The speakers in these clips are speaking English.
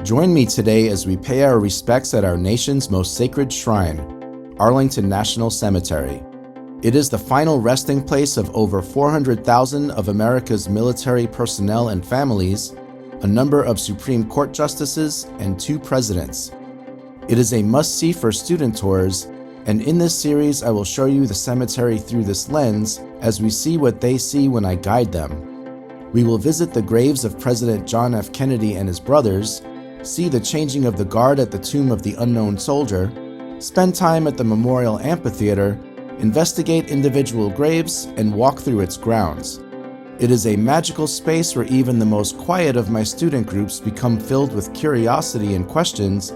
Join me today as we pay our respects at our nation's most sacred shrine, Arlington National Cemetery. It is the final resting place of over 400,000 of America's military personnel and families, a number of Supreme Court justices, and 2 presidents. It is a must-see for student tours, and in this series I will show you the cemetery through this lens as we see what they see when I guide them. We will visit the graves of President John F. Kennedy and his brothers, see the changing of the guard at the tomb of the unknown soldier, spend time at the Memorial Amphitheater, investigate individual graves, and walk through its grounds. It is a magical space where even the most quiet of my student groups become filled with curiosity and questions,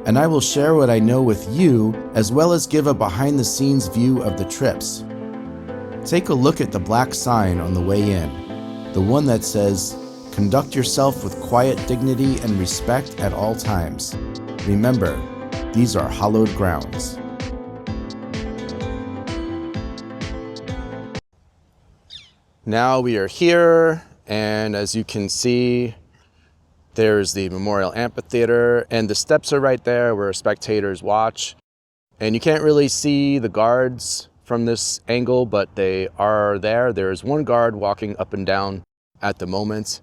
and I will share what I know with you as well as give a behind-the-scenes view of the trips. Take a look at the black sign on the way in, the one that says, "Conduct yourself with quiet dignity and respect at all times." Remember, these are hallowed grounds. Now we are here, and as you can see, there's the Memorial Amphitheater, and the steps are right there where spectators watch. And you can't really see the guards from this angle, but they are there. There's one guard walking up and down at the moment.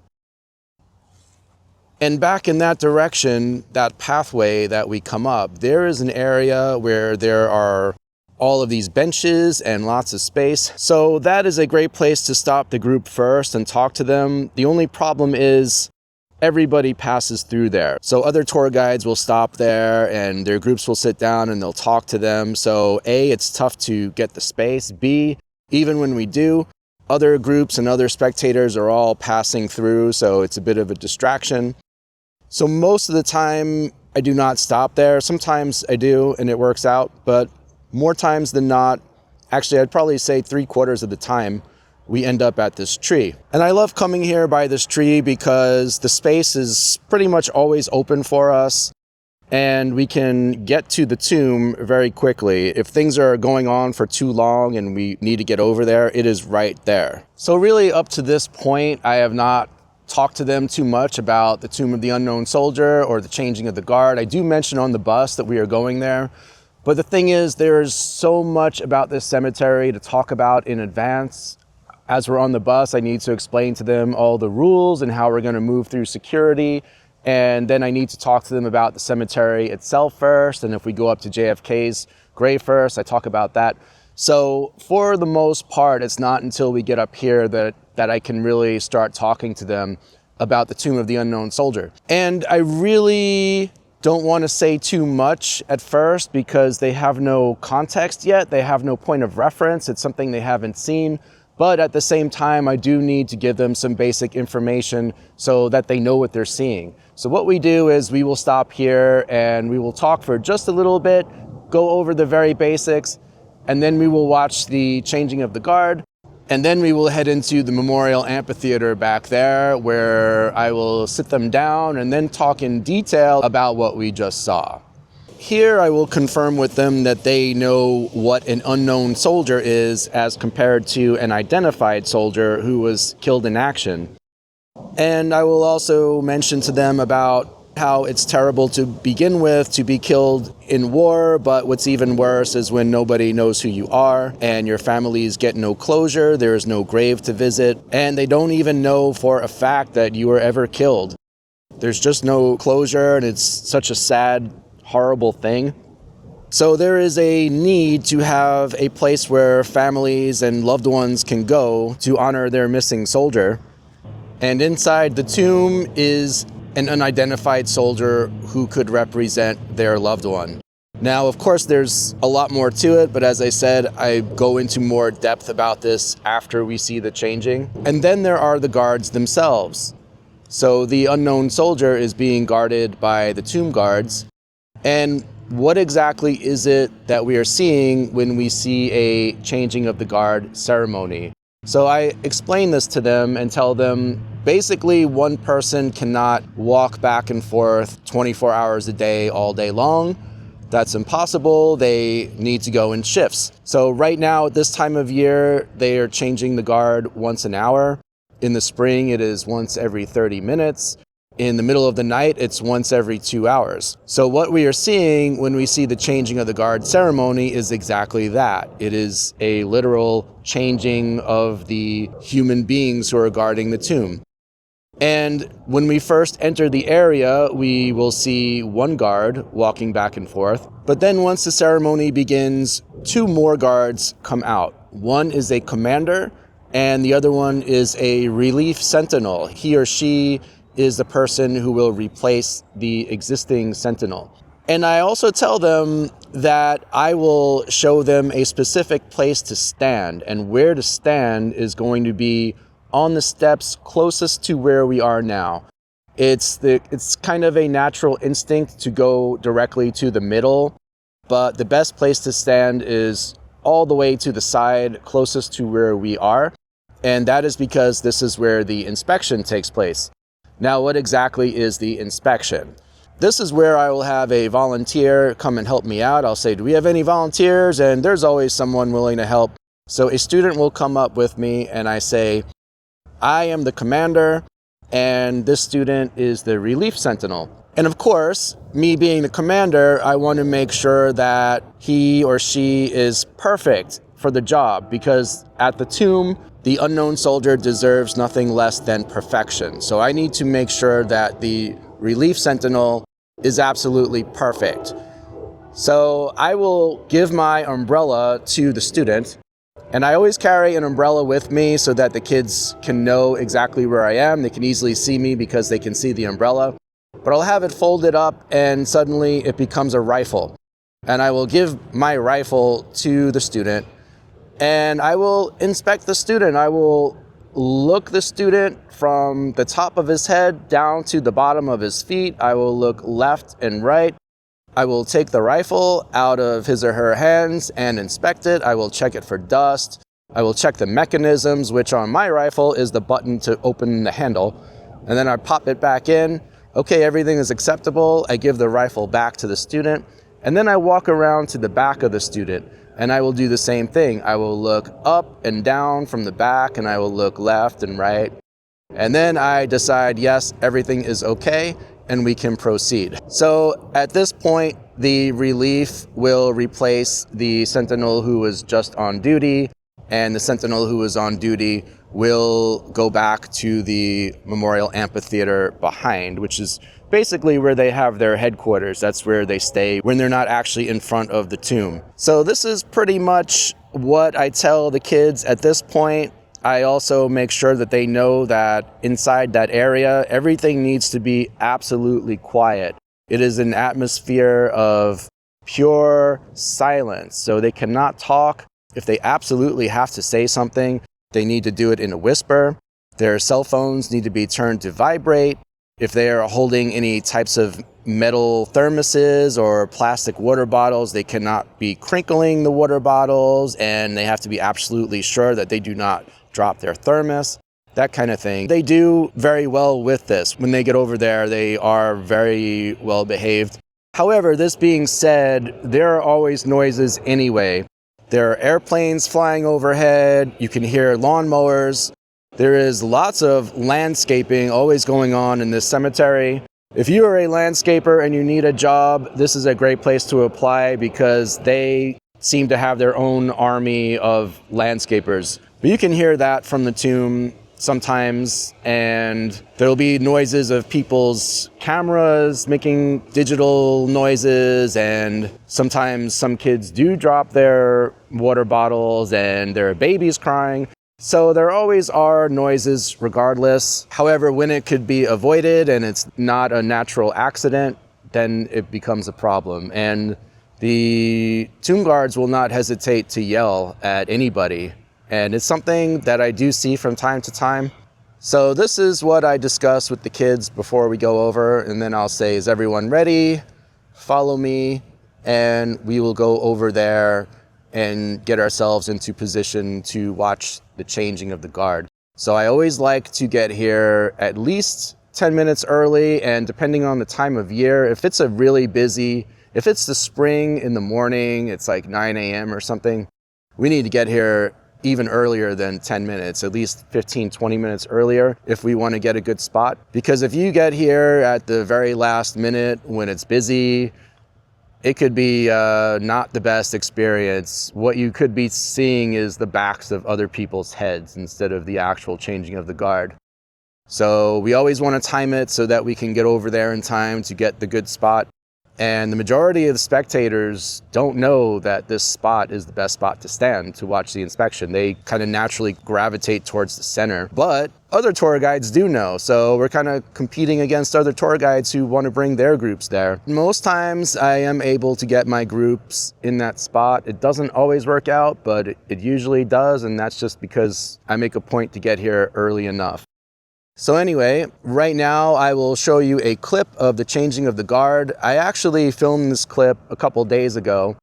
And back in that direction, that pathway that we come up, there is an area where there are all of these benches and lots of space. So that is a great place to stop the group first and talk to them. The only problem is everybody passes through there. So other tour guides will stop there and their groups will sit down and they'll talk to them. So A, it's tough to get the space. B, even when we do, other groups and other spectators are all passing through, so it's a bit of a distraction. So most of the time, I do not stop there. Sometimes I do, and it works out, but more times than not, actually I'd probably say 3/4 of the time, we end up at this tree. And I love coming here by this tree because the space is pretty much always open for us, and we can get to the tomb very quickly. If things are going on for too long and we need to get over there, it is right there. So really up to this point, I have not talked to them too much about the tomb of the unknown soldier or the changing of the guard. I do mention on the bus that we are going there, but the thing is, there's so much about this cemetery to talk about in advance. As we're on the bus, I need to explain to them all the rules and how we're going to move through security. And then I need to talk to them about the cemetery itself first. And if we go up to JFK's grave first, I talk about that. So for the most part, it's not until we get up here that I can really start talking to them about the tomb of the unknown soldier. And I really don't want to say too much at first because they have no context yet. They have no point of reference. It's something they haven't seen. But at the same time, I do need to give them some basic information so that they know what they're seeing. So what we do is we will stop here and we will talk for just a little bit, go over the very basics, and then we will watch the changing of the guard. And then we will head into the Memorial Amphitheater back there where I will sit them down and then talk in detail about what we just saw. Here I will confirm with them that they know what an unknown soldier is as compared to an identified soldier who was killed in action. And I will also mention to them about how it's terrible to begin with to be killed in war, but what's even worse is when nobody knows who you are and your families get no closure, there is no grave to visit, and they don't even know for a fact that you were ever killed. There's just no closure, and it's such a sad, horrible thing. So there is a need to have a place where families and loved ones can go to honor their missing soldier. And inside the tomb is an unidentified soldier who could represent their loved one. Now, of course, there's a lot more to it, but as I said, I go into more depth about this after we see the changing. And then there are the guards themselves. So the unknown soldier is being guarded by the tomb guards. And what exactly is it that we are seeing when we see a changing of the guard ceremony? So I explain this to them and tell them basically one person cannot walk back and forth 24 hours a day, all day long. That's impossible. They need to go in shifts. So right now at this time of year, they are changing the guard once an hour. In the spring, it is once every 30 minutes. In the middle of the night, it's once every 2 hours. So what we are seeing when we see the changing of the guard ceremony is exactly that. It is a literal changing of the human beings who are guarding the tomb. And when we first enter the area, we will see one guard walking back and forth. But then once the ceremony begins, 2 more guards come out. One is a commander, and the other one is a relief sentinel. He or she is the person who will replace the existing sentinel. And I also tell them that I will show them a specific place to stand, and where to stand is going to be on the steps closest to where we are now. It's kind of a natural instinct to go directly to the middle, but the best place to stand is all the way to the side closest to where we are, and that is because this is where the inspection takes place. Now, what exactly is the inspection? This is where I will have a volunteer come and help me out. I'll say, do we have any volunteers? And there's always someone willing to help. So a student will come up with me and I say, I am the commander and this student is the relief sentinel. And of course, me being the commander, I want to make sure that he or she is perfect for the job, because at the tomb, the unknown soldier deserves nothing less than perfection. So I need to make sure that the relief sentinel is absolutely perfect. So I will give my umbrella to the student, and I always carry an umbrella with me so that the kids can know exactly where I am. They can easily see me because they can see the umbrella. But I'll have it folded up and suddenly it becomes a rifle. And I will give my rifle to the student, and I will inspect the student. I will look the student from the top of his head down to the bottom of his feet. I will look left and right. I will take the rifle out of his or her hands and inspect it. I will check it for dust. I will check the mechanisms, which on my rifle is the button to open the handle. And then I pop it back in. Okay, everything is acceptable. I give the rifle back to the student. And then I walk around to the back of the student. And I will do the same thing. I will look up and down from the back, and I will look left and right. And then I decide, yes, everything is okay, and we can proceed. So at this point, the relief will replace the sentinel who was just on duty, and the sentinel who was on duty will go back to the Memorial Amphitheater behind, which is basically where they have their headquarters. That's where they stay when they're not actually in front of the tomb. So this is pretty much what I tell the kids at this point. I also make sure that they know that inside that area, everything needs to be absolutely quiet. It is an atmosphere of pure silence, so they cannot talk. If they absolutely have to say something, they need to do it in a whisper. Their cell phones need to be turned to vibrate. If they are holding any types of metal thermoses or plastic water bottles, they cannot be crinkling the water bottles, and they have to be absolutely sure that they do not drop their thermos, that kind of thing. They do very well with this. When they get over there, they are very well behaved. However, this being said, there are always noises anyway. There are airplanes flying overhead. You can hear lawnmowers. There is lots of landscaping always going on in this cemetery. If you are a landscaper and you need a job, this is a great place to apply because they seem to have their own army of landscapers. But you can hear that from the tomb sometimes, and there'll be noises of people's cameras making digital noises, and sometimes some kids do drop their water bottles and there are babies crying. So there always are noises regardless. However, when it could be avoided and it's not a natural accident, then it becomes a problem. And the tomb guards will not hesitate to yell at anybody. And it's something that I do see from time to time. So this is what I discuss with the kids before we go over. And then I'll say, is everyone ready? Follow me. And we will go over there and get ourselves into position to watch the changing of the guard. So I always like to get here at least 10 minutes early, and depending on the time of year, if it's a really busy, if it's the spring in the morning, it's like 9 a.m. or something, we need to get here even earlier than 10 minutes, at least 15, 20 minutes earlier if we want to get a good spot. Because if you get here at the very last minute when it's busy, it could be not the best experience. What you could be seeing is the backs of other people's heads instead of the actual changing of the guard. So we always want to time it so that we can get over there in time to get the good spot. And the majority of the spectators don't know that this spot is the best spot to stand to watch the inspection. They kind of naturally gravitate towards the center, but other tour guides do know. So we're kind of competing against other tour guides who want to bring their groups there. Most times I am able to get my groups in that spot. It doesn't always work out, but it usually does. And that's just because I make a point to get here early enough. So anyway, right now I will show you a clip of the changing of the guard. I actually filmed this clip a couple days ago,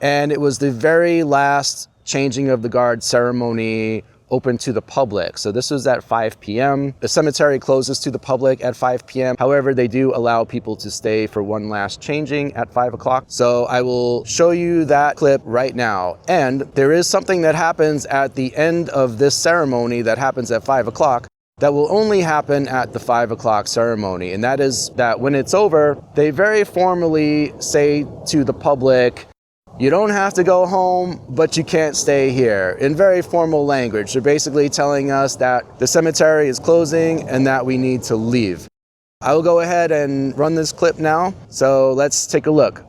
and it was the very last changing of the guard ceremony open to the public. So this was at 5 p.m. The cemetery closes to the public at 5 p.m. However, they do allow people to stay for one last changing at 5 o'clock. So I will show you that clip right now. And there is something that happens at the end of this ceremony that happens at 5 o'clock. That will only happen at the 5 o'clock ceremony. And that is that when it's over, they very formally say to the public, you don't have to go home, but you can't stay here, in very formal language. They're basically telling us that the cemetery is closing and that we need to leave. I will go ahead and run this clip now. So let's take a look.